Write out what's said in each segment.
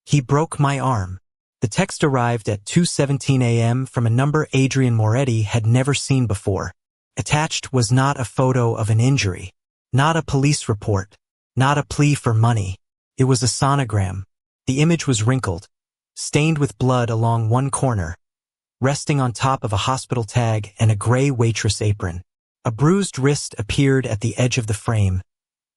He broke my arm. The text arrived at 2:17 a.m. from a number Adrian Moretti had never seen before. Attached was not a photo of an injury, not a police report, not a plea for money. It was a sonogram. The image was wrinkled, stained with blood along one corner, resting on top of a hospital tag and a gray waitress apron. A bruised wrist appeared at the edge of the frame,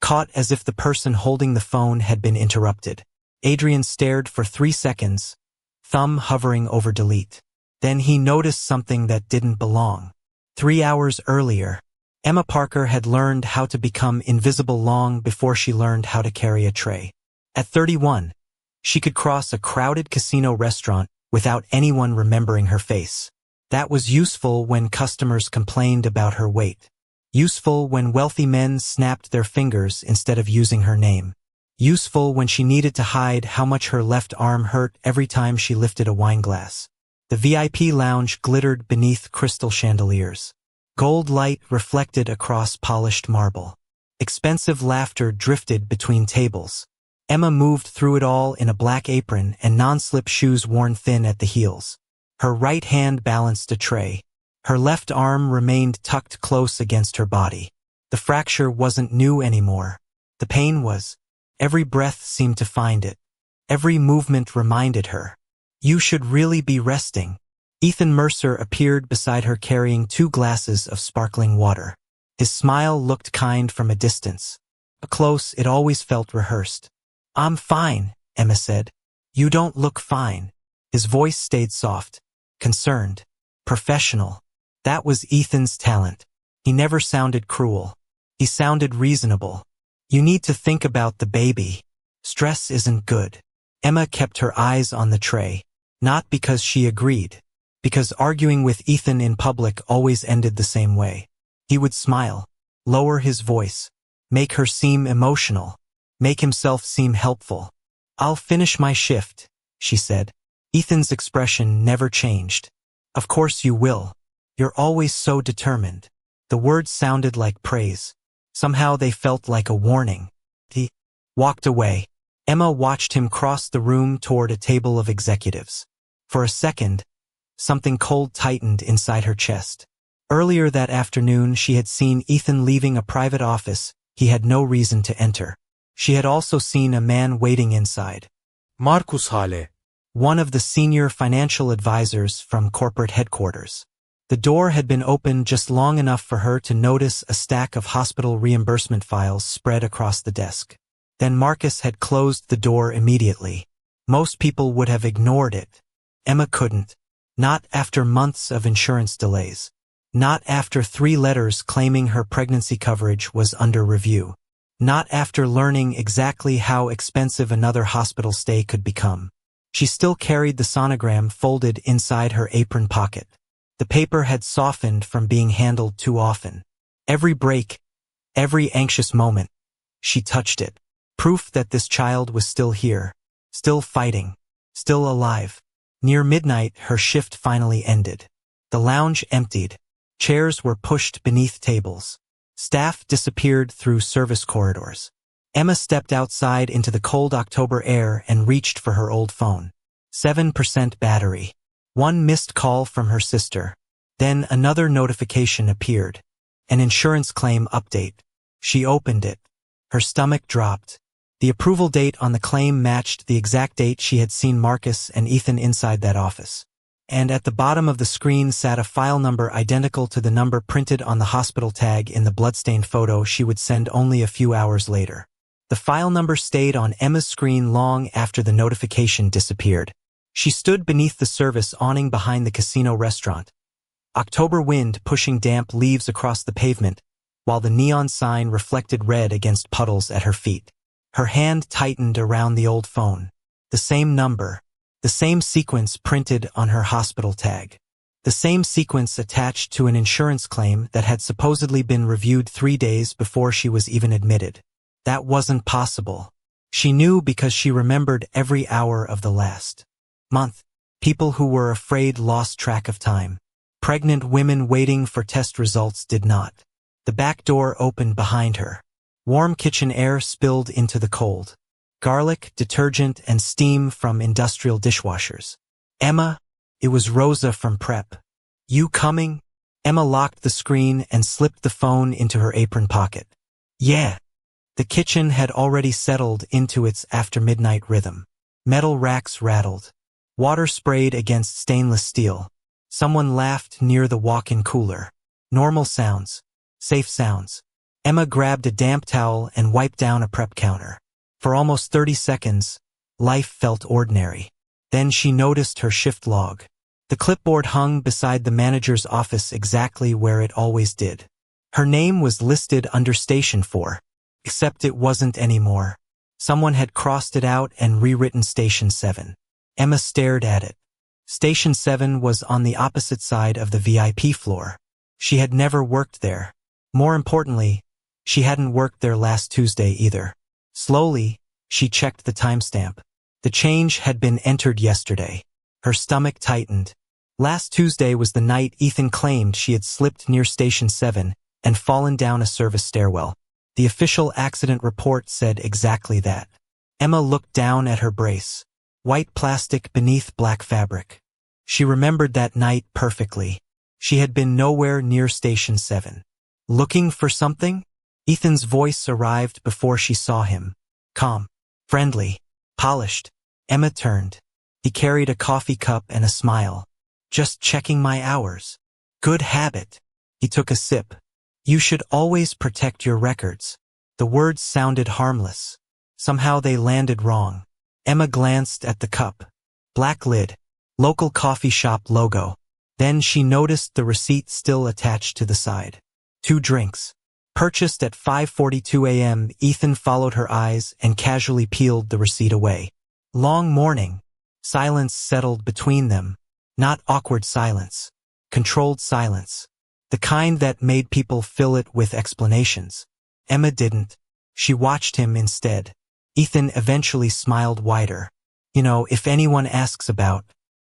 caught as if the person holding the phone had been interrupted. Adrian stared for 3 seconds, thumb hovering over delete. Then he noticed something that didn't belong. 3 hours earlier, Emma Parker had learned how to become invisible long before she learned how to carry a tray. At 31, she could cross a crowded casino restaurant without anyone remembering her face. That was useful when customers complained about her weight. Useful when wealthy men snapped their fingers instead of using her name. Useful when she needed to hide how much her left arm hurt every time she lifted a wine glass. The VIP lounge glittered beneath crystal chandeliers. Gold light reflected across polished marble. Expensive laughter drifted between tables. Emma moved through it all in a black apron and non-slip shoes worn thin at the heels. Her right hand balanced a tray. Her left arm remained tucked close against her body. The fracture wasn't new anymore. The pain was. Every breath seemed to find it. Every movement reminded her. You should really be resting. Ethan Mercer appeared beside her carrying 2 glasses of sparkling water. His smile looked kind from a distance. Up close, it always felt rehearsed. I'm fine, Emma said. You don't look fine. His voice stayed soft, concerned, professional. That was Ethan's talent. He never sounded cruel. He sounded reasonable. You need to think about the baby. Stress isn't good. Emma kept her eyes on the tray. Not because she agreed. Because arguing with Ethan in public always ended the same way. He would smile, lower his voice, make her seem emotional, make himself seem helpful. I'll finish my shift, she said. Ethan's expression never changed. Of course you will. You're always so determined. The words sounded like praise. Somehow they felt like a warning. He walked away. Emma watched him cross the room toward a table of executives. For a second, something cold tightened inside her chest. Earlier that afternoon, she had seen Ethan leaving a private office he had no reason to enter. She had also seen a man waiting inside. Markus Hale. One of the senior financial advisors from corporate headquarters. The door had been open just long enough for her to notice a stack of hospital reimbursement files spread across the desk. Then Marcus had closed the door immediately. Most people would have ignored it. Emma couldn't. Not after months of insurance delays. Not after 3 letters claiming her pregnancy coverage was under review. Not after learning exactly how expensive another hospital stay could become. She still carried the sonogram folded inside her apron pocket. The paper had softened from being handled too often. Every break, every anxious moment, she touched it. Proof that this child was still here, still fighting, still alive. Near midnight, her shift finally ended. The lounge emptied. Chairs were pushed beneath tables. Staff disappeared through service corridors. Emma stepped outside into the cold October air and reached for her old phone. 7% battery. 1 missed call from her sister. Then another notification appeared. An insurance claim update. She opened it. Her stomach dropped. The approval date on the claim matched the exact date she had seen Marcus and Ethan inside that office. And at the bottom of the screen sat a file number identical to the number printed on the hospital tag in the bloodstained photo she would send only a few hours later. The file number stayed on Emma's screen long after the notification disappeared. She stood beneath the service awning behind the casino restaurant. October wind pushing damp leaves across the pavement, while the neon sign reflected red against puddles at her feet. Her hand tightened around the old phone. The same number. The same sequence printed on her hospital tag. The same sequence attached to an insurance claim that had supposedly been reviewed 3 days before she was even admitted. That wasn't possible. She knew because she remembered every hour of the last month. People who were afraid lost track of time. Pregnant women waiting for test results did not. The back door opened behind her. Warm kitchen air spilled into the cold. garlic, detergent, and steam from industrial dishwashers. Emma, it was Rosa from prep. You coming? Emma locked the screen and slipped the phone into her apron pocket. Yeah. The kitchen had already settled into its after-midnight rhythm. Metal racks rattled. Water sprayed against stainless steel. Someone laughed near the walk-in cooler. Normal sounds. Safe sounds. Emma grabbed a damp towel and wiped down a prep counter. For almost 30 seconds, life felt ordinary. Then she noticed her shift log. The clipboard hung beside the manager's office exactly where it always did. Her name was listed under Station 4. Except it wasn't anymore. Someone had crossed it out and rewritten Station 7. Emma stared at it. Station 7 was on the opposite side of the VIP floor. She had never worked there. More importantly, she hadn't worked there last Tuesday either. Slowly, she checked the timestamp. The change had been entered yesterday. Her stomach tightened. Last Tuesday was the night Ethan claimed she had slipped near Station 7 and fallen down a service stairwell. The official accident report said exactly that. Emma looked down at her brace. White plastic beneath black fabric. She remembered that night perfectly. She had been nowhere near Station 7. Looking for something? Ethan's voice arrived before she saw him. Calm, friendly, polished. Emma turned. He carried a coffee cup and a smile. Just checking my hours. Good habit. He took a sip. You should always protect your records. The words sounded harmless. Somehow they landed wrong. Emma glanced at the cup. Black lid. Local coffee shop logo. Then she noticed the receipt still attached to the side. 2 drinks. Purchased at 5:42 a.m. Ethan followed her eyes and casually peeled the receipt away. Long morning. Silence settled between them. Not awkward silence. Controlled silence. The kind that made people fill it with explanations. Emma didn't. She watched him instead. Ethan eventually smiled wider. You know, if anyone asks about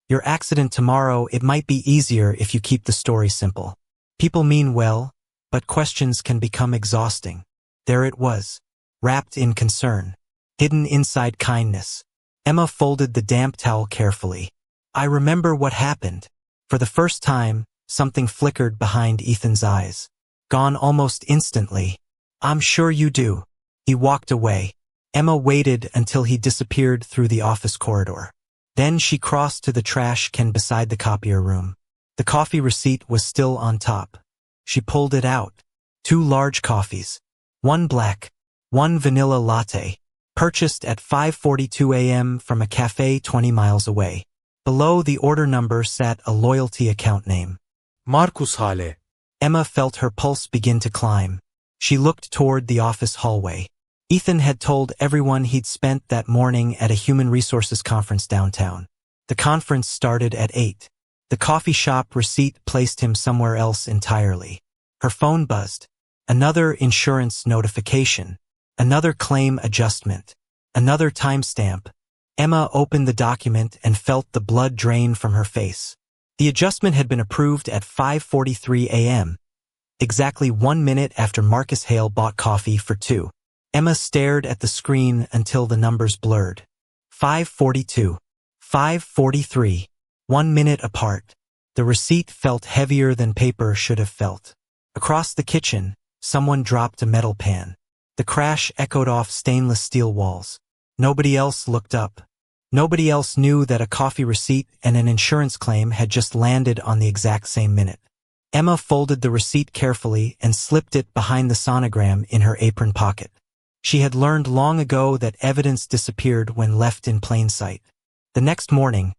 your accident tomorrow, it might be easier if you keep the story simple. People mean well, but questions can become exhausting. There it was, wrapped in concern, hidden inside kindness. Emma folded the damp towel carefully. I remember what happened. For the first time, something flickered behind Ethan's eyes. Gone almost instantly. I'm sure you do. He walked away. Emma waited until he disappeared through the office corridor. Then she crossed to the trash can beside the copier room. The coffee receipt was still on top. She pulled it out. 2 large coffees. 1 black, 1 vanilla latte. Purchased at 5:42 a.m. from a cafe 20 miles away. Below the order number sat a loyalty account name. Markus Hale. Emma felt her pulse begin to climb. She looked toward the office hallway. Ethan had told everyone he'd spent that morning at a human resources conference downtown. The conference started at 8. The coffee shop receipt placed him somewhere else entirely. Her phone buzzed. Another insurance notification. Another claim adjustment. Another timestamp. Emma opened the document and felt the blood drain from her face. The adjustment had been approved at 5:43 a.m., exactly 1 minute after Marcus Hale bought coffee for 2. Emma stared at the screen until the numbers blurred. 5:42. 5:43. 1 minute apart. The receipt felt heavier than paper should have felt. Across the kitchen, someone dropped a metal pan. The crash echoed off stainless steel walls. Nobody else looked up. Nobody else knew that a coffee receipt and an insurance claim had just landed on the exact same minute. Emma folded the receipt carefully and slipped it behind the sonogram in her apron pocket. She had learned long ago that evidence disappeared when left in plain sight. The next morning,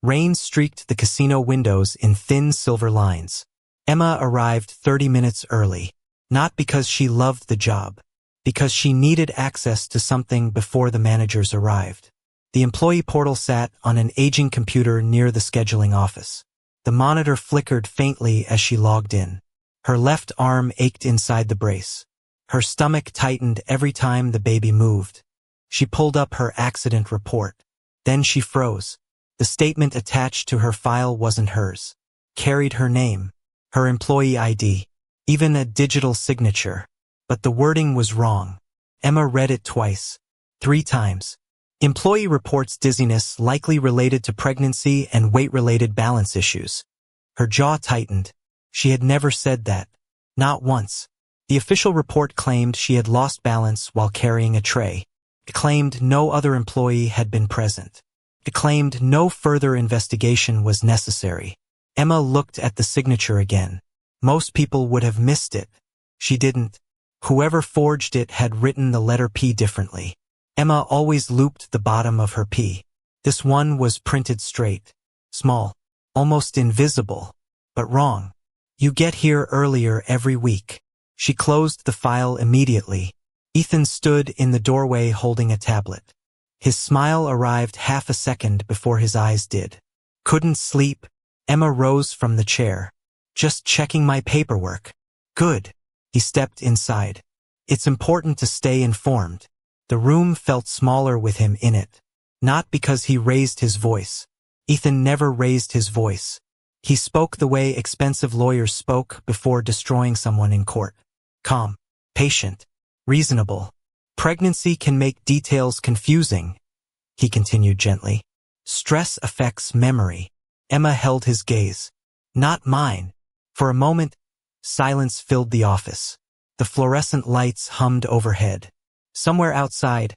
rain streaked the casino windows in thin silver lines. Emma arrived 30 minutes early, not because she loved the job, because she needed access to something before the managers arrived. The employee portal sat on an aging computer near the scheduling office. The monitor flickered faintly as she logged in. Her left arm ached inside the brace. Her stomach tightened every time the baby moved. She pulled up her accident report. Then she froze. The statement attached to her file wasn't hers. Carried her name, her employee ID, even a digital signature. But the wording was wrong. Emma read it twice. 3 times. Employee reports dizziness likely related to pregnancy and weight-related balance issues. Her jaw tightened. She had never said that. Not once. The official report claimed she had lost balance while carrying a tray. It claimed no other employee had been present. It claimed no further investigation was necessary. Emma looked at the signature again. Most people would have missed it. She didn't. Whoever forged it had written the letter P differently. Emma always looped the bottom of her P. This one was printed straight. Small. Almost invisible. But wrong. You get here earlier every week. She closed the file immediately. Ethan stood in the doorway holding a tablet. His smile arrived half a second before his eyes did. Couldn't sleep. Emma rose from the chair. Just checking my paperwork. Good. He stepped inside. It's important to stay informed. The room felt smaller with him in it. Not because he raised his voice. Ethan never raised his voice. He spoke the way expensive lawyers spoke before destroying someone in court. Calm. Patient. Reasonable. Pregnancy can make details confusing, he continued gently. Stress affects memory. Emma held his gaze. Not mine. For a moment, silence filled the office. The fluorescent lights hummed overhead. Somewhere outside,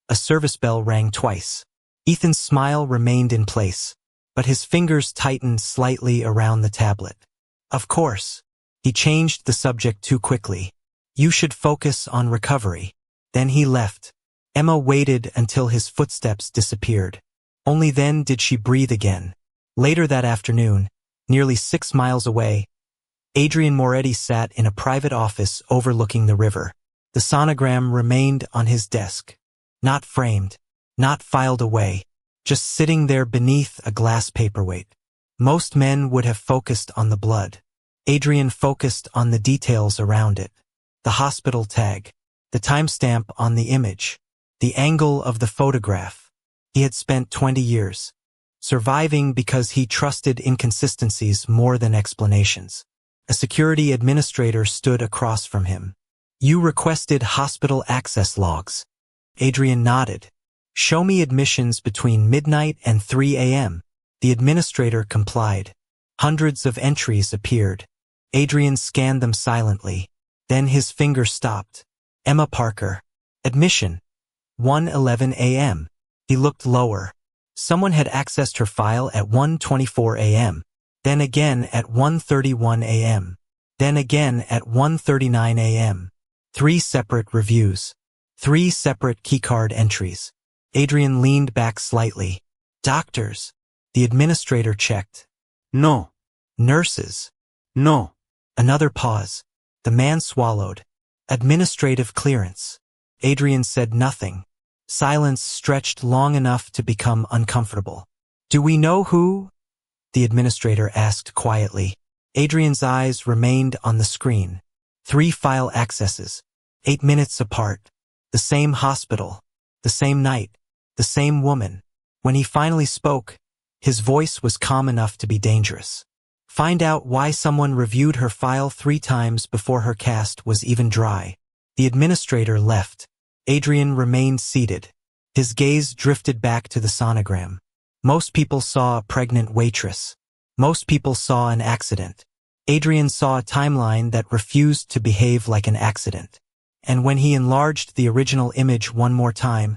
a service bell rang twice. Ethan's smile remained in place, but his fingers tightened slightly around the tablet. Of course. He changed the subject too quickly. You should focus on recovery. Then he left. Emma waited until his footsteps disappeared. Only then did she breathe again. Later that afternoon, nearly 6 miles away, Adrian Moretti sat in a private office overlooking the river. The sonogram remained on his desk. Not framed. Not filed away. Just sitting there beneath a glass paperweight. Most men would have focused on the blood. Adrian focused on the details around it. The hospital tag. The timestamp on the image. The angle of the photograph. He had spent 20 years surviving because he trusted inconsistencies more than explanations. A security administrator stood across from him. You requested hospital access logs. Adrian nodded. Show me admissions between midnight and 3 a.m. The administrator complied. Hundreds of entries appeared. Adrian scanned them silently. Then his finger stopped. Emma Parker. Admission. 1:11 a.m. He looked lower. Someone had accessed her file at 1:24 a.m. Then again at 1:31 a.m. Then again at 1:39 a.m. 3 separate reviews. 3 separate keycard entries. Adrian leaned back slightly. Doctors. The administrator checked. No. Nurses. No. Another pause. The man swallowed. Administrative clearance. Adrian said nothing. Silence stretched long enough to become uncomfortable. Do we know who? The administrator asked quietly. Adrian's eyes remained on the screen. 3 file accesses. 8 minutes apart. The same hospital. The same night. The same woman. When he finally spoke, his voice was calm enough to be dangerous. Find out why someone reviewed her file 3 times before her cast was even dry. The administrator left. Adrian remained seated. His gaze drifted back to the sonogram. Most people saw a pregnant waitress. Most people saw an accident. Adrian saw a timeline that refused to behave like an accident. And when he enlarged the original image one more time,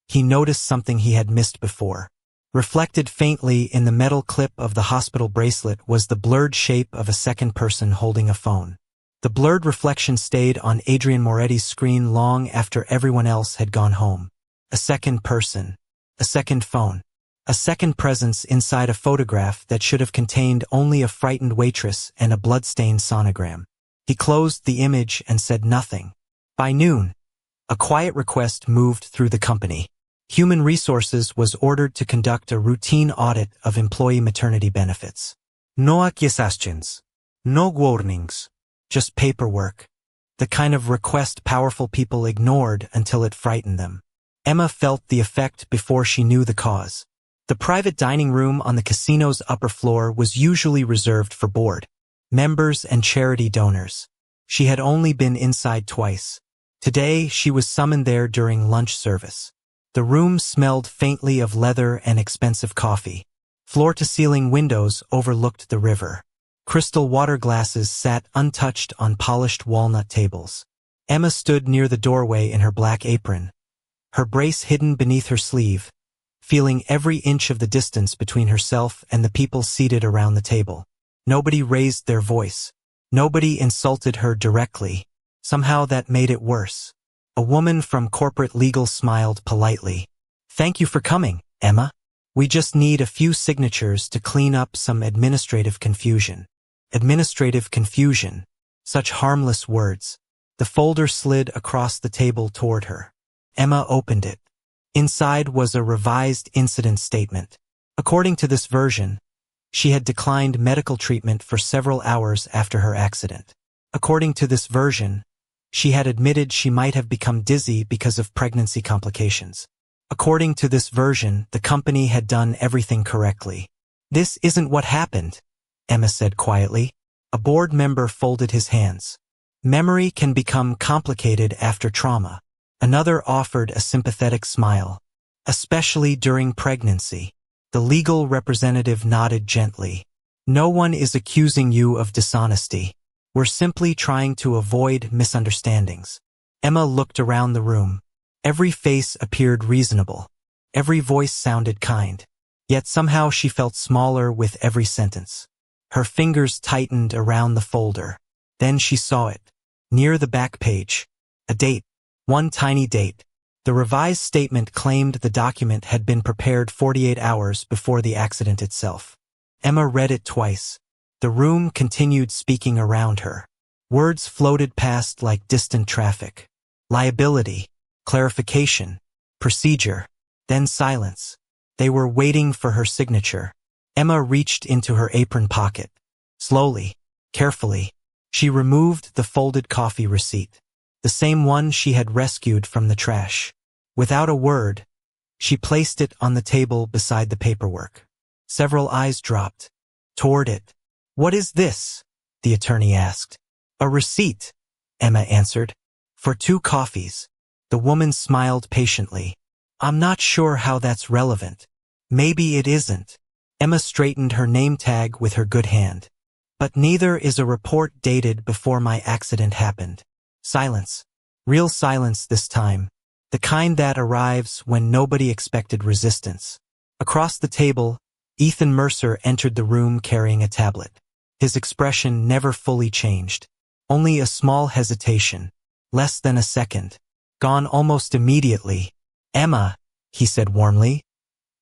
he noticed something he had missed before. Reflected faintly in the metal clip of the hospital bracelet was the blurred shape of a second person holding a phone. The blurred reflection stayed on Adrian Moretti's screen long after everyone else had gone home. A second person. A second phone. A second presence inside a photograph that should have contained only a frightened waitress and a bloodstained sonogram. He closed the image and said nothing. By noon, a quiet request moved through the company. Human Resources was ordered to conduct a routine audit of employee maternity benefits. No accusations. No warnings. Just paperwork. The kind of request powerful people ignored until it frightened them. Emma felt the effect before she knew the cause. The private dining room on the casino's upper floor was usually reserved for board members and charity donors. She had only been inside twice. Today, she was summoned there during lunch service. The room smelled faintly of leather and expensive coffee. Floor-to-ceiling windows overlooked the river. Crystal water glasses sat untouched on polished walnut tables. Emma stood near the doorway in her black apron, her brace hidden beneath her sleeve, feeling every inch of the distance between herself and the people seated around the table. Nobody raised their voice. Nobody insulted her directly. Somehow that made it worse. A woman from corporate legal smiled politely. "Thank you for coming, Emma. We just need a few signatures to clean up some administrative confusion." Administrative confusion. Such harmless words. The folder slid across the table toward her. Emma opened it. Inside was a revised incident statement. According to this version, she had declined medical treatment for several hours after her accident. According to this version, she had admitted she might have become dizzy because of pregnancy complications. According to this version, the company had done everything correctly. "This isn't what happened," Emma said quietly. A board member folded his hands. "Memory can become complicated after trauma." Another offered a sympathetic smile. "Especially during pregnancy." The legal representative nodded gently. "No one is accusing you of dishonesty. We're simply trying to avoid misunderstandings." Emma looked around the room. Every face appeared reasonable. Every voice sounded kind. Yet somehow she felt smaller with every sentence. Her fingers tightened around the folder. Then she saw it. Near the back page. A date. One tiny date. The revised statement claimed the document had been prepared 48 hours before the accident itself. Emma read it twice. The room continued speaking around her. Words floated past like distant traffic. Liability. Clarification. Procedure. Then silence. They were waiting for her signature. Emma reached into her apron pocket. Slowly, carefully, she removed the folded coffee receipt, the same one she had rescued from the trash. Without a word, she placed it on the table beside the paperwork. Several eyes dropped toward it. "What is this?" the attorney asked. "A receipt," Emma answered. "For 2 coffees." The woman smiled patiently. "I'm not sure how that's relevant." "Maybe it isn't." Emma straightened her name tag with her good hand. "But neither is a report dated before my accident happened." Silence. Real silence this time. The kind that arrives when nobody expected resistance. Across the table, Ethan Mercer entered the room carrying a tablet. His expression never fully changed. Only a small hesitation. Less than a second. Gone almost immediately. "Emma," he said warmly,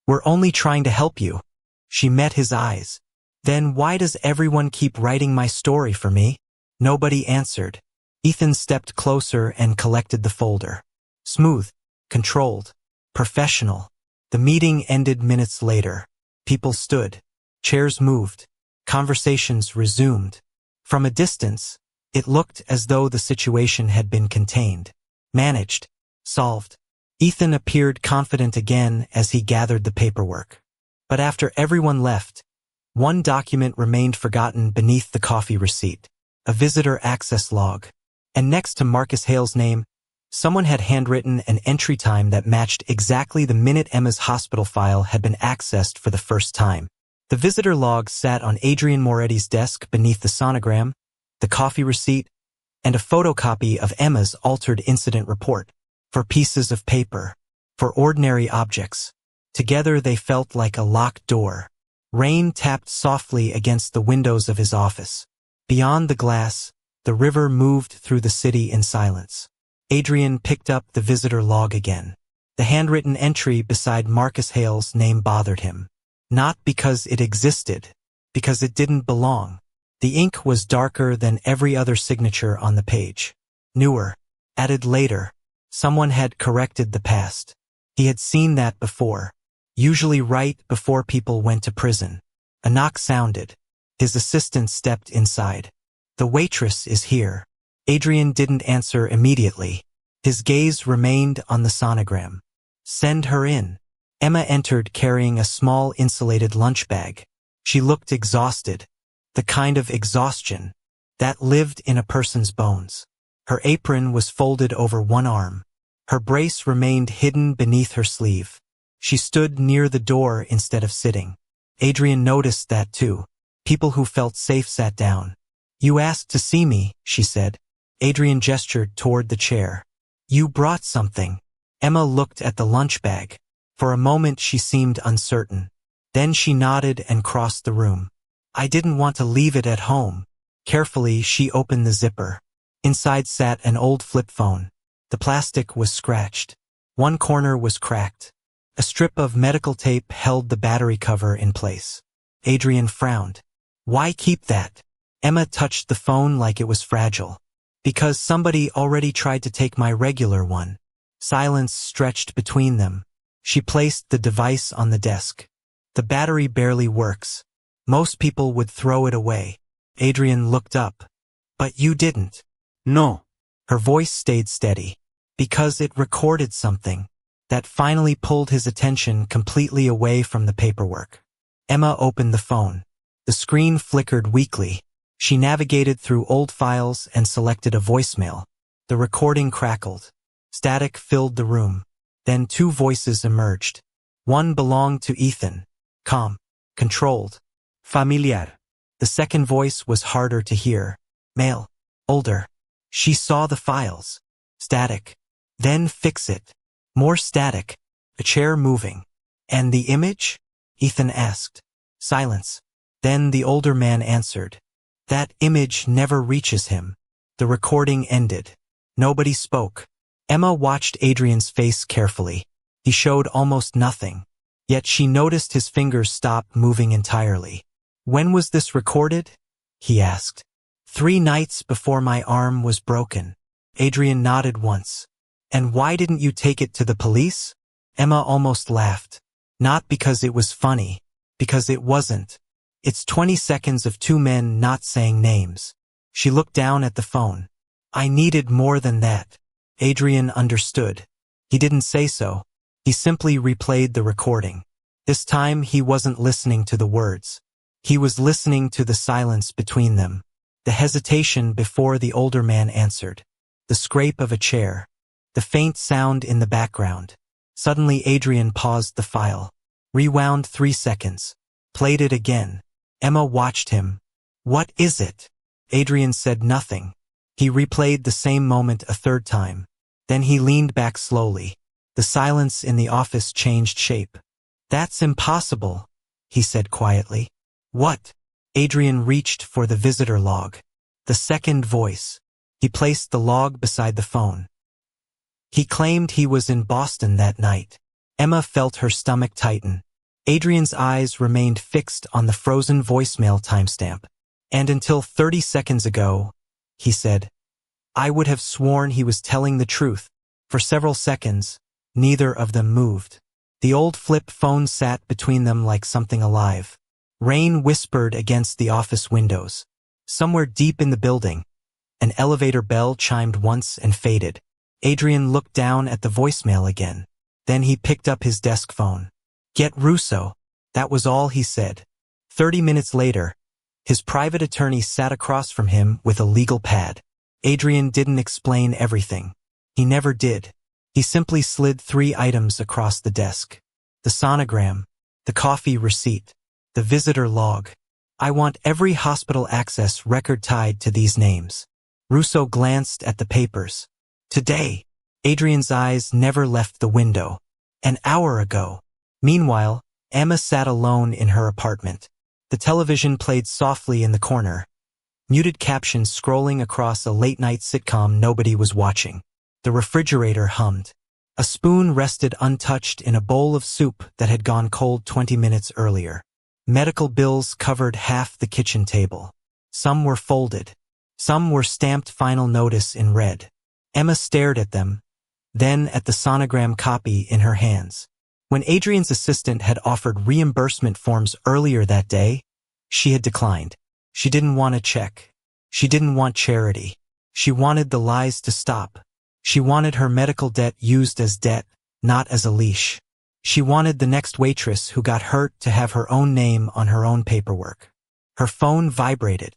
"we're only trying to help you." She met his eyes. "Then why does everyone keep writing my story for me?" Nobody answered. Ethan stepped closer and collected the folder. Smooth, controlled, professional. The meeting ended minutes later. People stood. Chairs moved. Conversations resumed. From a distance, it looked as though the situation had been contained. Managed. Solved. Ethan appeared confident again as he gathered the paperwork. But after everyone left, one document remained forgotten beneath the coffee receipt. A visitor access log. And next to Marcus Hale's name, someone had handwritten an entry time that matched exactly the minute Emma's hospital file had been accessed for the first time. The visitor log sat on Adrian Moretti's desk beneath the sonogram, the coffee receipt, and a photocopy of Emma's altered incident report. For pieces of paper. For ordinary objects. Together they felt like a locked door. Rain tapped softly against the windows of his office. Beyond the glass, the river moved through the city in silence. Adrian picked up the visitor log again. The handwritten entry beside Marcus Hale's name bothered him. Not because it existed, because it didn't belong. The ink was darker than every other signature on the page. Newer. Added later. Someone had corrected the past. He had seen that before. Usually right before people went to prison. A knock sounded. His assistant stepped inside. "The waitress is here." Adrian didn't answer immediately. His gaze remained on the sonogram. "Send her in." Emma entered carrying a small insulated lunch bag. She looked exhausted. The kind of exhaustion that lived in a person's bones. Her apron was folded over one arm. Her brace remained hidden beneath her sleeve. She stood near the door instead of sitting. Adrian noticed that too. People who felt safe sat down. "You asked to see me," she said. Adrian gestured toward the chair. "You brought something." Emma looked at the lunch bag. For a moment she seemed uncertain. Then she nodded and crossed the room. "I didn't want to leave it at home." Carefully, she opened the zipper. Inside sat an old flip phone. The plastic was scratched. One corner was cracked. A strip of medical tape held the battery cover in place. Adrian frowned. "Why keep that?" Emma touched the phone like it was fragile. "Because somebody already tried to take my regular one." Silence stretched between them. She placed the device on the desk. "The battery barely works. Most people would throw it away." Adrian looked up. "But you didn't." No. Her voice stayed steady. "Because it recorded something." That finally pulled his attention completely away from the paperwork. Emma opened the phone. The screen flickered weakly. She navigated through old files and selected a voicemail. The recording crackled. Static filled the room. Then two voices emerged. One belonged to Ethan. Calm. Controlled. Familiar. The second voice was harder to hear. Male. Older. She saw the files. Static. Then fix it. More static. A chair moving. "And the image?" Ethan asked. Silence. Then the older man answered. "That image never reaches him." The recording ended. Nobody spoke. Emma watched Adrian's face carefully. He showed almost nothing. Yet she noticed his fingers stop moving entirely. "When was this recorded?" he asked. 3 nights before my arm was broken." Adrian nodded once. "And why didn't you take it to the police?" Emma almost laughed. Not because it was funny. Because it wasn't. It's 20 seconds of two men not saying names. She looked down at the phone. "I needed more than that." Adrian understood. He didn't say so. He simply replayed the recording. This time he wasn't listening to the words. He was listening to the silence between them. The hesitation before the older man answered. The scrape of a chair. The faint sound in the background. Suddenly Adrian paused the file. Rewound 3 seconds. Played it again. Emma watched him. "What is it?" Adrian said nothing. He replayed the same moment a third time. Then he leaned back slowly. The silence in the office changed shape. "That's impossible," he said quietly. "What?" Adrian reached for the visitor log. The second voice. He placed the log beside the phone. He claimed he was in Boston that night. Emma felt her stomach tighten. Adrian's eyes remained fixed on the frozen voicemail timestamp. "And until 30 seconds ago," he said, "I would have sworn he was telling the truth." For several seconds, neither of them moved. The old flip phone sat between them like something alive. Rain whispered against the office windows. Somewhere deep in the building, an elevator bell chimed once and faded. Adrian looked down at the voicemail again. Then he picked up his desk phone. "Get Russo." That was all he said. 30 minutes later, his private attorney sat across from him with a legal pad. Adrian didn't explain everything. He never did. He simply slid 3 items across the desk. The sonogram, the coffee receipt, the visitor log. "I want every hospital access record tied to these names." Russo glanced at the papers. "Today." Adrian's eyes never left the window. "An hour ago." Meanwhile, Emma sat alone in her apartment. The television played softly in the corner. Muted captions scrolling across a late-night sitcom nobody was watching. The refrigerator hummed. A spoon rested untouched in a bowl of soup that had gone cold 20 minutes earlier. Medical bills covered half the kitchen table. Some were folded. Some were stamped final notice in red. Emma stared at them, then at the sonogram copy in her hands. When Adrian's assistant had offered reimbursement forms earlier that day, she had declined. She didn't want a check. She didn't want charity. She wanted the lies to stop. She wanted her medical debt used as debt, not as a leash. She wanted the next waitress who got hurt to have her own name on her own paperwork. Her phone vibrated.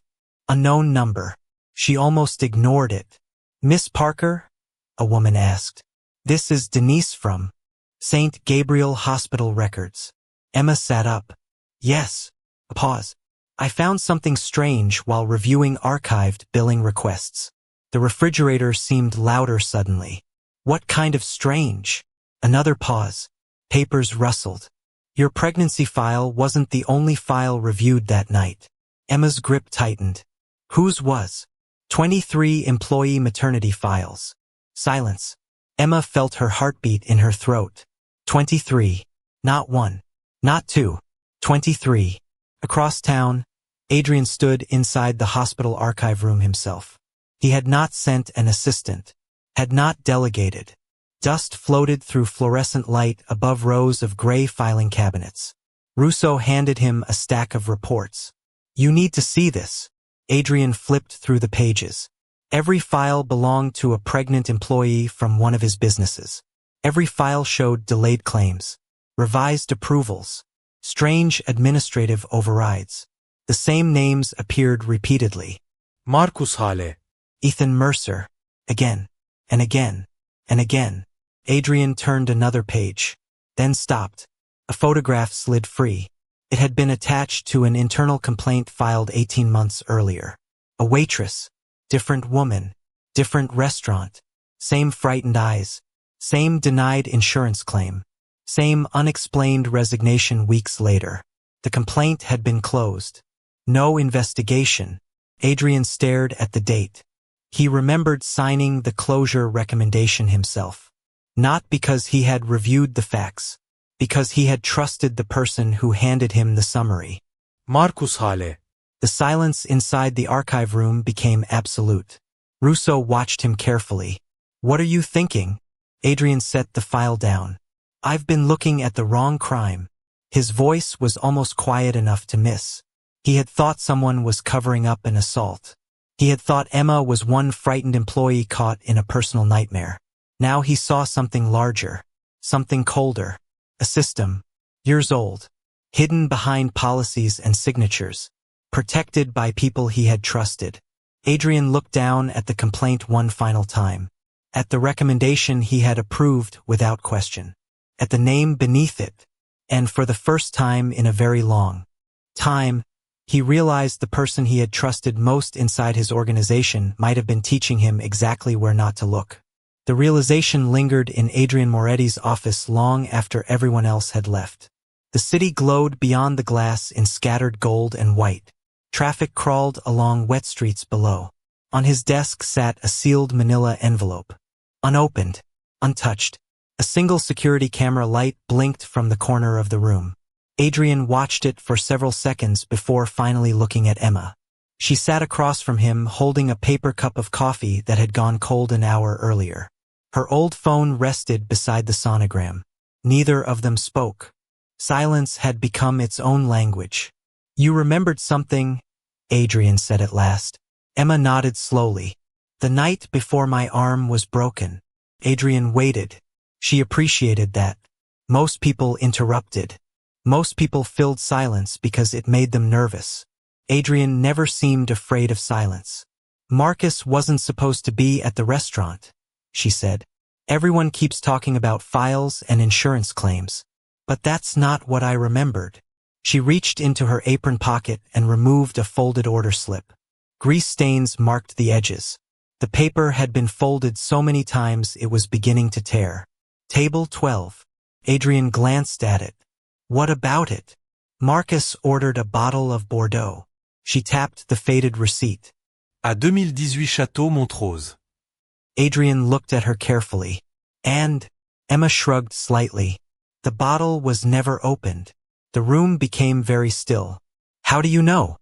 Unknown number. She almost ignored it. "Miss Parker?" a woman asked. This is Denise from St. Gabriel Hospital Records. Emma sat up. Yes. A pause. I found something strange while reviewing archived billing requests. The refrigerator seemed louder suddenly. What kind of strange? Another pause. Papers rustled. Your pregnancy file wasn't the only file reviewed that night. Emma's grip tightened. Whose was? 23 employee maternity files. Silence. Emma felt her heartbeat in her throat. 23. Not one. Not two. 23. Across town, Adrian stood inside the hospital archive room himself. He had not sent an assistant. Had not delegated. Dust floated through fluorescent light above rows of gray filing cabinets. Russo handed him a stack of reports. You need to see this. Adrian flipped through the pages. Every file belonged to a pregnant employee from one of his businesses. Every file showed delayed claims, revised approvals, strange administrative overrides. The same names appeared repeatedly. Markus Hale. Ethan Mercer. Again, and again, and again. Adrian turned another page, then stopped. A photograph slid free. It had been attached to an internal complaint filed 18 months earlier. A waitress, different woman, different restaurant, same frightened eyes, same denied insurance claim, same unexplained resignation weeks later. The complaint had been closed. No investigation. Adrian stared at the date. He remembered signing the closure recommendation himself. Not because he had reviewed the facts, because he had trusted the person who handed him the summary. Markus Hale. The silence inside the archive room became absolute. Russo watched him carefully. What are you thinking? Adrian set the file down. I've been looking at the wrong crime. His voice was almost quiet enough to miss. He had thought someone was covering up an assault. He had thought Emma was one frightened employee caught in a personal nightmare. Now he saw something larger, something colder, a system, years old, hidden behind policies and signatures, protected by people he had trusted. Adrian looked down at the complaint one final time, at the recommendation he had approved without question, at the name beneath it, and for the first time in a very long time, he realized the person he had trusted most inside his organization might have been teaching him exactly where not to look. The realization lingered in Adrian Moretti's office long after everyone else had left. The city glowed beyond the glass in scattered gold and white. Traffic crawled along wet streets below. On his desk sat a sealed manila envelope. Unopened, untouched. A single security camera light blinked from the corner of the room. Adrian watched it for several seconds before finally looking at Emma. She sat across from him holding a paper cup of coffee that had gone cold an hour earlier. Her old phone rested beside the sonogram. Neither of them spoke. Silence had become its own language. You remembered something, Adrian said at last. Emma nodded slowly. The night before my arm was broken. Adrian waited. She appreciated that. Most people interrupted. Most people filled silence because it made them nervous. Adrian never seemed afraid of silence. Marcus wasn't supposed to be at the restaurant, she said. Everyone keeps talking about files and insurance claims. But that's not what I remembered. She reached into her apron pocket and removed a folded order slip. Grease stains marked the edges. The paper had been folded so many times it was beginning to tear. Table 12. Adrian glanced at it. What about it? Marcus ordered a bottle of Bordeaux. She tapped the faded receipt. À 2018 Château Montrose. Adrian looked at her carefully. And? Emma shrugged slightly. The bottle was never opened. The room became very still. How do you know?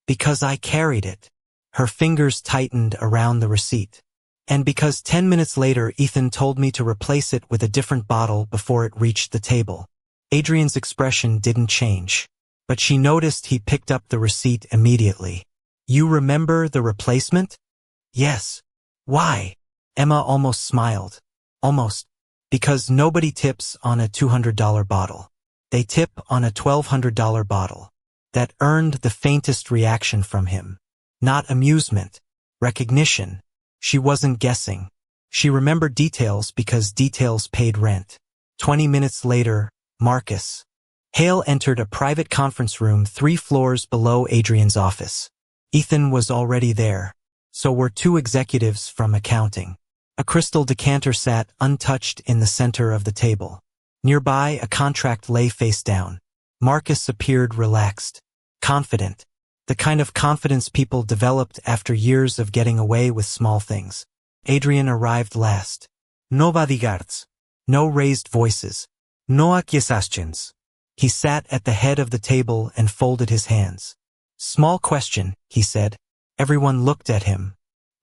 Because I carried it. Her fingers tightened around the receipt. And because 10 minutes later Ethan told me to replace it with a different bottle before it reached the table. Adrian's expression didn't change. But she noticed he picked up the receipt immediately. You remember the replacement? Yes. Why? Emma almost smiled. Almost. Because nobody tips on a $200 bottle. They tip on a $1,200 bottle. That earned the faintest reaction from him. Not amusement. Recognition. She wasn't guessing. She remembered details because details paid rent. 20 minutes later, Marcus. Hale entered a private conference room 3 floors below Adrian's office. Ethan was already there. So were 2 executives from accounting. A crystal decanter sat untouched in the center of the table. Nearby, a contract lay face down. Marcus appeared relaxed, confident, the kind of confidence people developed after years of getting away with small things. Adrian arrived last. No bodyguards. No raised voices. No accusations. He sat at the head of the table and folded his hands. Small question, he said. Everyone looked at him.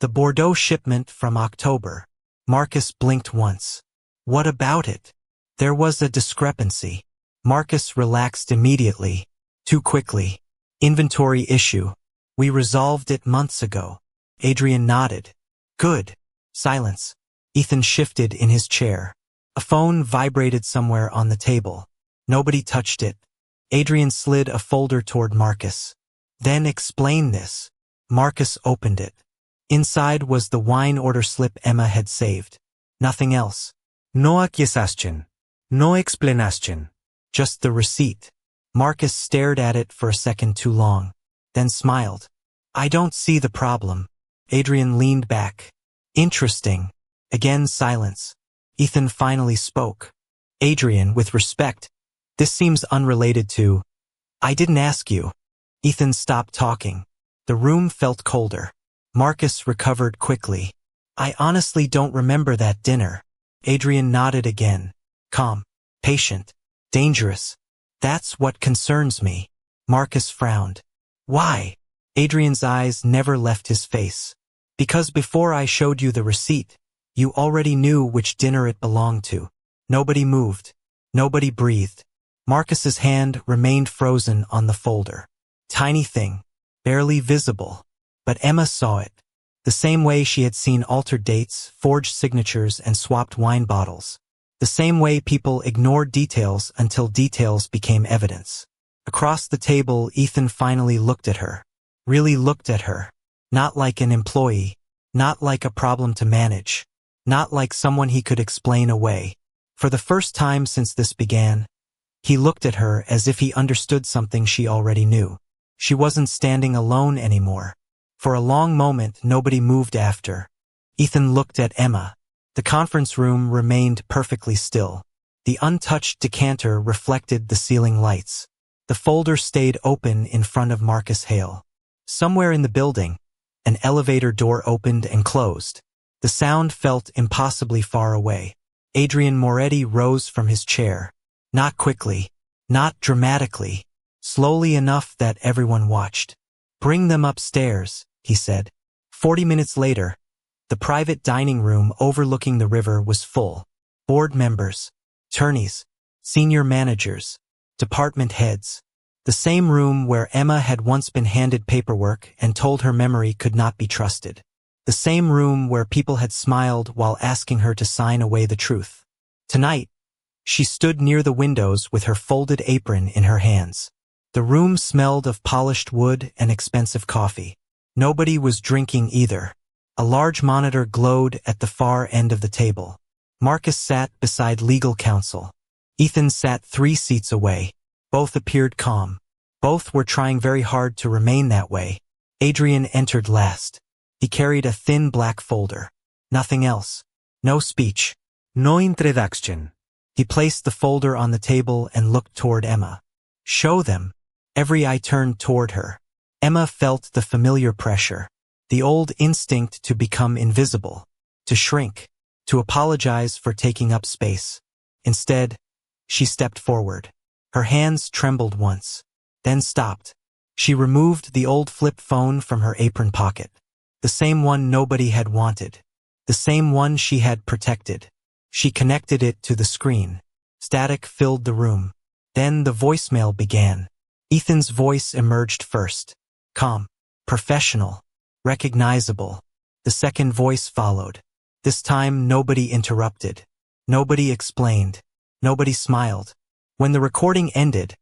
The Bordeaux shipment from October. Marcus blinked once. What about it? There was a discrepancy. Marcus relaxed immediately. Too quickly. Inventory issue. We resolved it months ago. Adrian nodded. Good. Silence. Ethan shifted in his chair. A phone vibrated somewhere on the table. Nobody touched it. Adrian slid a folder toward Marcus. Then explain this. Marcus opened it. Inside was the wine order slip Emma had saved. Nothing else. No accusation. No explanation. Just the receipt. Marcus stared at it for a second too long, then smiled. I don't see the problem. Adrian leaned back. Interesting. Again silence. Ethan finally spoke. Adrian, with respect. This seems unrelated to. I didn't ask you. Ethan stopped talking. The room felt colder. Marcus recovered quickly. I honestly don't remember that dinner. Adrian nodded again. Calm. Patient. Dangerous. That's what concerns me. Marcus frowned. Why? Adrian's eyes never left his face. Because before I showed you the receipt, you already knew which dinner it belonged to. Nobody moved. Nobody breathed. Marcus's hand remained frozen on the folder. Tiny thing. Barely visible. But Emma saw it. The same way she had seen altered dates, forged signatures, and swapped wine bottles. The same way people ignored details until details became evidence. Across the table, Ethan finally looked at her. Really looked at her. Not like an employee. Not like a problem to manage. Not like someone he could explain away. For the first time since this began, he looked at her as if he understood something she already knew. She wasn't standing alone anymore. For a long moment, nobody moved after. Ethan looked at Emma. The conference room remained perfectly still. The untouched decanter reflected the ceiling lights. The folder stayed open in front of Marcus Hale. Somewhere in the building, an elevator door opened and closed. The sound felt impossibly far away. Adrian Moretti rose from his chair. Not quickly. Not dramatically. Slowly enough that everyone watched. Bring them upstairs, he said. 40 minutes later, the private dining room overlooking the river was full. Board members, attorneys, senior managers, department heads. The same room where Emma had once been handed paperwork and told her memory could not be trusted. The same room where people had smiled while asking her to sign away the truth. Tonight, she stood near the windows with her folded apron in her hands. The room smelled of polished wood and expensive coffee. Nobody was drinking either. A large monitor glowed at the far end of the table. Marcus sat beside legal counsel. Ethan sat 3 seats away. Both appeared calm. Both were trying very hard to remain that way. Adrian entered last. He carried a thin black folder. Nothing else. No speech. No introduction. He placed the folder on the table and looked toward Emma. Show them. Every eye turned toward her. Emma felt the familiar pressure. The old instinct to become invisible. To shrink. To apologize for taking up space. Instead, she stepped forward. Her hands trembled once. Then stopped. She removed the old flip phone from her apron pocket. The same one nobody had wanted. The same one she had protected. She connected it to the screen. Static filled the room. Then the voicemail began. Ethan's voice emerged first. Calm. Professional. Recognizable. The second voice followed. This time nobody interrupted. Nobody explained. Nobody smiled. When the recording ended,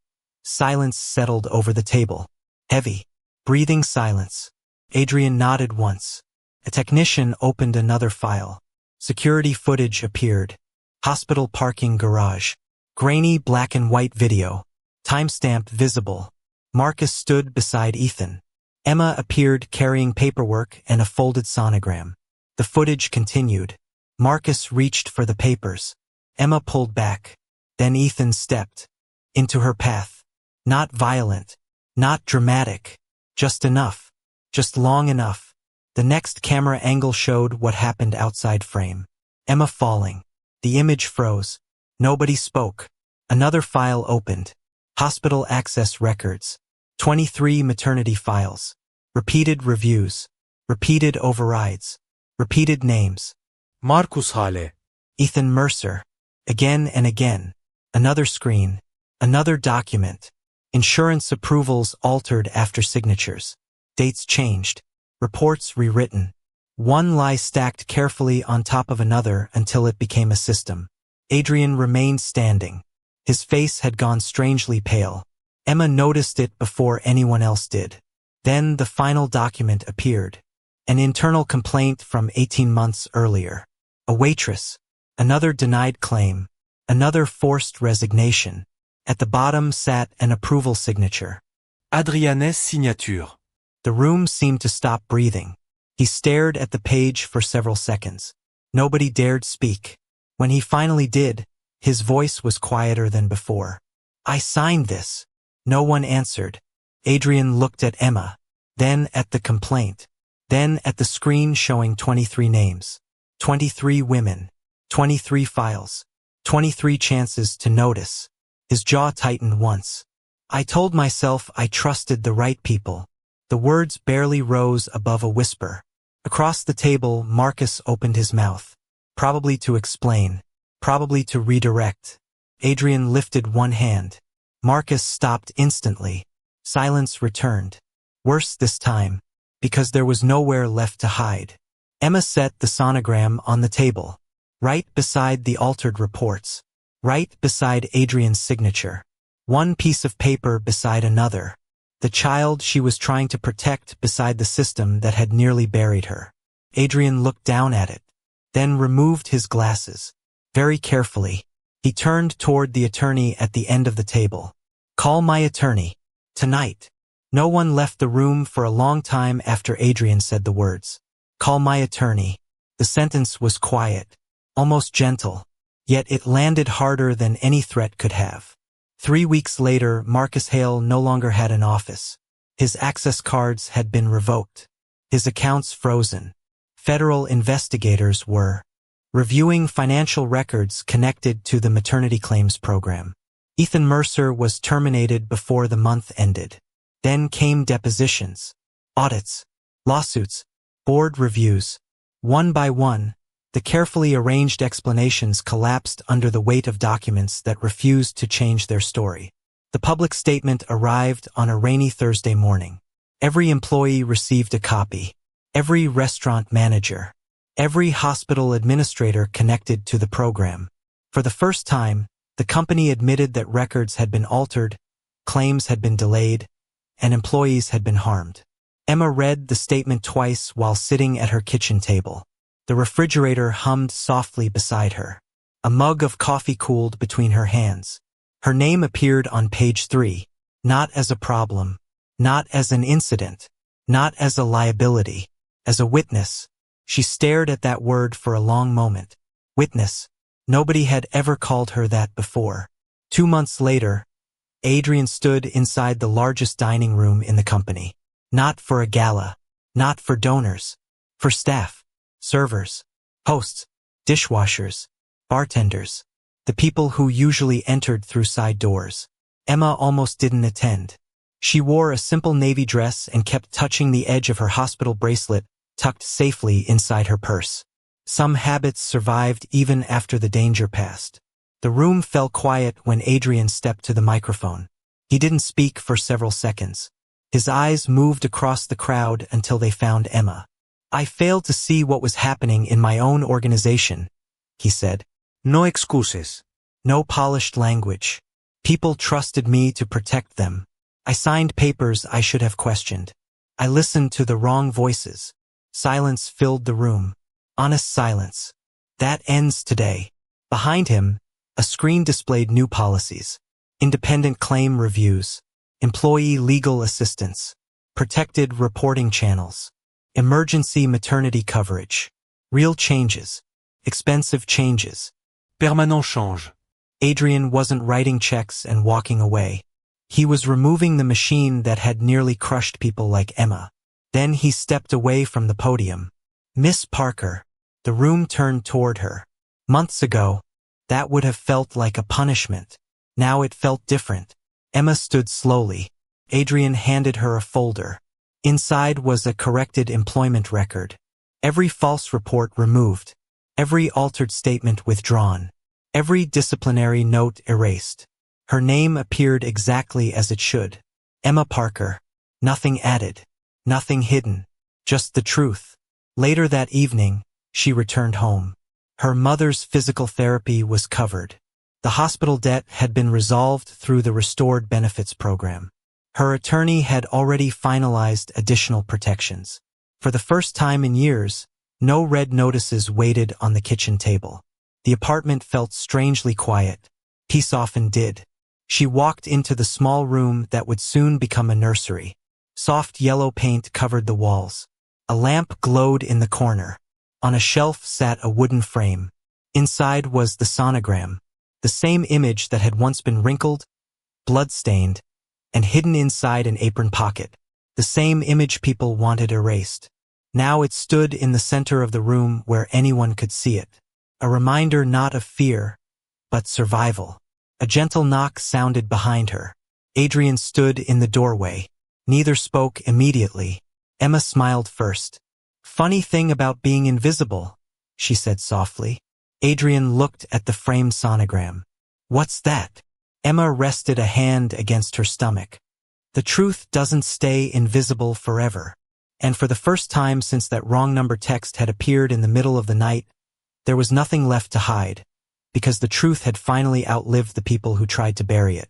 silence settled over the table. Heavy. Breathing silence. Adrian nodded once. A technician opened another file. Security footage appeared. Hospital parking garage. Grainy black and white video. Timestamp visible. Marcus stood beside Ethan. Emma appeared carrying paperwork and a folded sonogram. The footage continued. Marcus reached for the papers. Emma pulled back. Then Ethan stepped into her path. Not violent. Not dramatic. Just enough. Just long enough. The next camera angle showed what happened outside frame. Emma falling. The image froze. Nobody spoke. Another file opened. Hospital access records. 23 maternity files. Repeated reviews. Repeated overrides. Repeated names. Marcus Hale. Ethan Mercer. Again and again. Another screen. Another document. Insurance approvals altered after signatures. Dates changed. Reports rewritten. One lie stacked carefully on top of another until it became a system. Adrian remained standing. His face had gone strangely pale. Emma noticed it before anyone else did. Then the final document appeared. An internal complaint from 18 months earlier. A waitress. Another denied claim. Another forced resignation. At the bottom sat an approval signature. Adrianes signature. The room seemed to stop breathing. He stared at the page for several seconds. Nobody dared speak. When he finally did, his voice was quieter than before. I signed this. No one answered. Adrian looked at Emma, then at the complaint, then at the screen showing 23 names, 23 women, 23 files, 23 chances to notice. His jaw tightened once. I told myself I trusted the right people. The words barely rose above a whisper. Across the table, Marcus opened his mouth. Probably to explain. Probably to redirect. Adrian lifted one hand. Marcus stopped instantly. Silence returned. Worse this time, because there was nowhere left to hide. Emma set the sonogram on the table, right beside the altered reports, right beside Adrian's signature. One piece of paper beside another. The child she was trying to protect beside the system that had nearly buried her. Adrian looked down at it, then removed his glasses. Very carefully, he turned toward the attorney at the end of the table. Call my attorney. Tonight. No one left the room for a long time after Adrian said the words. Call my attorney. The sentence was quiet, almost gentle, yet it landed harder than any threat could have. 3 weeks later, Marcus Hale no longer had an office. His access cards had been revoked. His accounts frozen. Federal investigators were reviewing financial records connected to the maternity claims program. Ethan Mercer was terminated before the month ended. Then came depositions, audits, lawsuits, board reviews. One by one, the carefully arranged explanations collapsed under the weight of documents that refused to change their story. The public statement arrived on a rainy Thursday morning. Every employee received a copy. Every restaurant manager. Every hospital administrator connected to the program. For the first time, the company admitted that records had been altered, claims had been delayed, and employees had been harmed. Emma read the statement twice while sitting at her kitchen table. The refrigerator hummed softly beside her. A mug of coffee cooled between her hands. Her name appeared on page 3, not as a problem, not as an incident, not as a liability, as a witness. She stared at that word for a long moment. Witness. Nobody had ever called her that before. 2 months later, Adrian stood inside the largest dining room in the company. Not for a gala, not for donors, for staff, servers, hosts, dishwashers, bartenders, the people who usually entered through side doors. Emma almost didn't attend. She wore a simple navy dress and kept touching the edge of her hospital bracelet, tucked safely inside her purse. Some habits survived even after the danger passed. The room fell quiet when Adrian stepped to the microphone. He didn't speak for several seconds. His eyes moved across the crowd until they found Emma. I failed to see what was happening in my own organization, he said. No excuses. No polished language. People trusted me to protect them. I signed papers I should have questioned. I listened to the wrong voices. Silence filled the room. Honest silence. That ends today. Behind him, a screen displayed new policies. Independent claim reviews, employee legal assistance, protected reporting channels, emergency maternity coverage, real changes, expensive changes. Permanent change. Adrian wasn't writing checks and walking away. He was removing the machine that had nearly crushed people like Emma. Then he stepped away from the podium. Miss Parker. The room turned toward her. Months ago, that would have felt like a punishment. Now it felt different. Emma stood slowly. Adrian handed her a folder. Inside was a corrected employment record. Every false report removed. Every altered statement withdrawn. Every disciplinary note erased. Her name appeared exactly as it should. Emma Parker. Nothing added. Nothing hidden. Just the truth. Later that evening, she returned home. Her mother's physical therapy was covered. The hospital debt had been resolved through the Restored Benefits Program. Her attorney had already finalized additional protections. For the first time in years, no red notices waited on the kitchen table. The apartment felt strangely quiet. Peace often did. She walked into the small room that would soon become a nursery. Soft yellow paint covered the walls. A lamp glowed in the corner. On a shelf sat a wooden frame. Inside was the sonogram, the same image that had once been wrinkled, bloodstained, and hidden inside an apron pocket. The same image people wanted erased. Now it stood in the center of the room where anyone could see it. A reminder not of fear, but survival. A gentle knock sounded behind her. Adrian stood in the doorway. Neither spoke immediately. Emma smiled first. Funny thing about being invisible, she said softly. Adrian looked at the framed sonogram. What's that? Emma rested a hand against her stomach. The truth doesn't stay invisible forever. And for the first time since that wrong number text had appeared in the middle of the night, there was nothing left to hide, because the truth had finally outlived the people who tried to bury it.